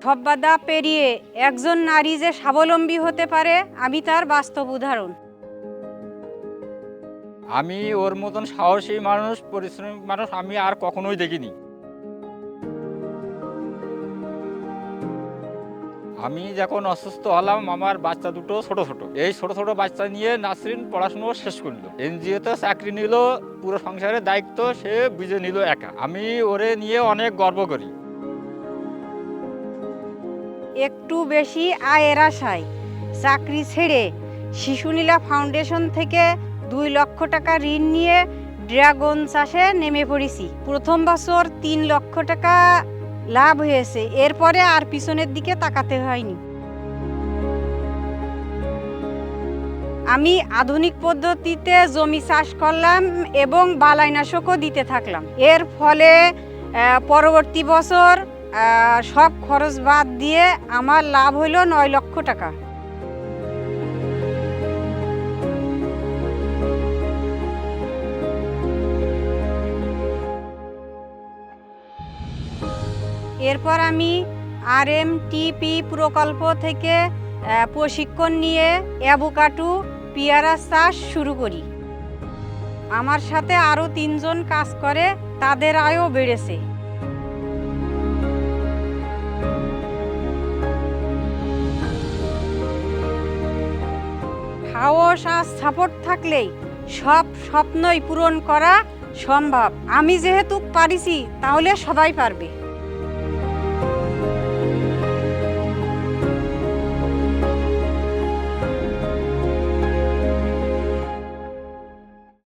সব বাধা পেরিয়ে একজন নারী যে স্বাবলম্বী হতে পারে, আমি তার বাস্তব উদাহরণ। আমি ওর মতন সাহসী মানুষ, পরিশ্রমী মানুষ আমি আর কখনোই দেখিনি। আমি যখন অসুস্থ হলাম, আমার বাচ্চা দুটো ছোট ছোট, এই ছোট ছোট বাচ্চা নিয়ে নাসরিন পড়াশুনো শেষ করলো, এনজিওতে চাকরি নিল, পুরো সংসারের দায়িত্ব সে বুঝে নিল একা। আমি ওরে নিয়ে অনেক গর্ব করি। একটু বেশি আয়ের আশায় চাকরি ছেড়ে শিশুনীলা ফাউন্ডেশন থেকে 2 লক্ষ টাকা ঋণ নিয়ে ড্রাগন চাষে নেমে পড়েছি। প্রথম বছর 3 লক্ষ টাকা লাভ হয়েছে, এরপরে আর পিছনের দিকে তাকাতে হয়নি। আমি আধুনিক পদ্ধতিতে জমি চাষ করলাম এবং বালাইনাশকও দিতে থাকলাম। এর ফলে পরবর্তী বছর সব খরচ বাদ দিয়ে আমার লাভ হইল 9 লক্ষ টাকা। এরপর আমি RMTP প্রকল্প থেকে প্রশিক্ষণ নিয়ে অ্যাভোকাডো পেয়ারা চাষ শুরু করি। আমার সাথে আরও 3 জন কাজ করে, তাদের আয়ও বেড়েছে। সাহস আর সাপোর্ট থাকলেই সব স্বপ্নই পূরণ করা সম্ভব। আমি যেহেতু পারিছি, তাহলে সবাই পারবে।